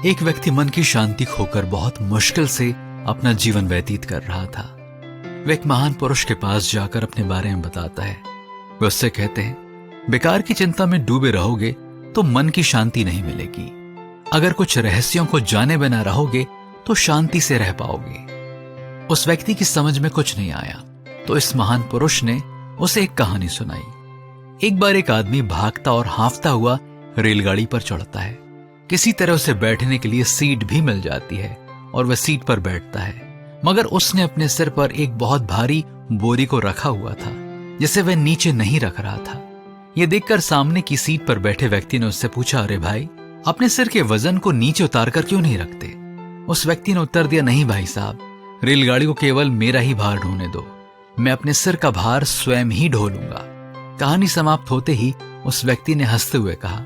एक व्यक्ति मन की शांति खोकर बहुत मुश्किल से अपना जीवन व्यतीत कर रहा था। वह एक महान पुरुष के पास जाकर अपने बारे में बताता है। वे उससे कहते हैं, बेकार की चिंता में डूबे रहोगे तो मन की शांति नहीं मिलेगी। अगर कुछ रहस्यों को जाने बिना रहोगे तो शांति से रह पाओगे। उस व्यक्ति की समझ में कुछ नहीं आया तो इस महान पुरुष ने उसे एक कहानी सुनाई। एक बार एक आदमी भागता और हांफता हुआ रेलगाड़ी पर चढ़ता है। किसी तरह उसे बैठने के लिए सीट भी मिल जाती है और वह सीट पर बैठता है, मगर उसने अपने सिर पर एक बहुत भारी बोरी को रखा हुआ था जिसे वह नीचे नहीं रख रहा था। यह देखकर सामने की सीट पर बैठे व्यक्ति ने उससे पूछा, अरे भाई, अपने सिर के वजन को नीचे उतार कर क्यों नहीं रखते? उस व्यक्ति ने उत्तर दिया, नहीं भाई साहब, रेलगाड़ी को केवल मेरा ही भार ढोने दो, मैं अपने सिर का भार स्वयं ही ढो लूंगा। कहानी समाप्त होते ही उस व्यक्ति ने हंसते हुए कहा,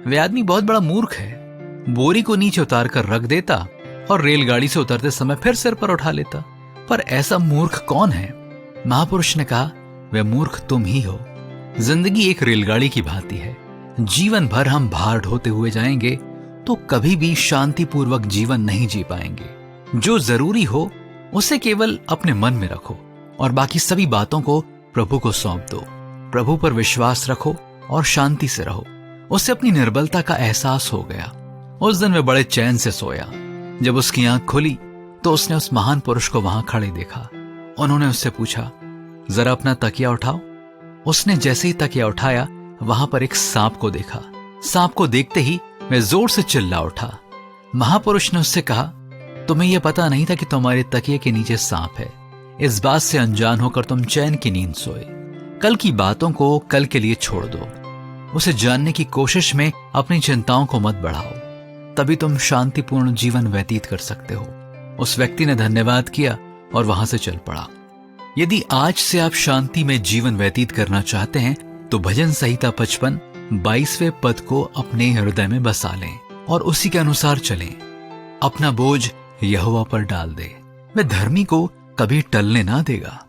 वह आदमी बहुत बड़ा मूर्ख है, बोरी को नीचे उतार कर रख देता और रेलगाड़ी से उतरते समय फिर सिर पर उठा लेता। पर ऐसा मूर्ख कौन है? महापुरुष ने कहा, वह मूर्ख तुम ही हो। जिंदगी एक रेलगाड़ी की भांति है। जीवन भर हम भार ढोते हुए जाएंगे तो कभी भी शांतिपूर्वक जीवन नहीं जी पाएंगे। जो जरूरी हो उसे केवल अपने मन में रखो और बाकी सभी बातों को प्रभु को सौंप दो। प्रभु पर विश्वास रखो और शांति से रहो। उसे अपनी निर्बलता का एहसास हो गया। उस दिन वह बड़े चैन से सोया। जब उसकी आंख खुली तो उसने उस महान पुरुष को वहां खड़े देखा। उन्होंने उससे पूछा, जरा अपना तकिया उठाओ। उसने जैसे ही तकिया उठाया वहां पर एक सांप को देखा। सांप को देखते ही वह जोर से चिल्ला उठा। महापुरुष ने उससे कहा, तुम्हें यह पता नहीं था कि तुम्हारे तकिए के नीचे सांप है। इस बात से अनजान होकर तुम चैन की नींद सोए। कल की बातों को कल के लिए छोड़ दो। उसे जानने की कोशिश में अपनी चिंताओं को मत बढ़ाओ, तभी तुम शांतिपूर्ण जीवन व्यतीत कर सकते हो। उस व्यक्ति ने धन्यवाद किया और वहां से चल पड़ा। यदि आज से आप शांति में जीवन व्यतीत करना चाहते हैं तो भजन संहिता 55 22वें पद को अपने हृदय में बसा लें और उसी के अनुसार चलें। अपना बोझ यहोवा पर डाल दे, वह धर्मी को कभी टलने ना देगा।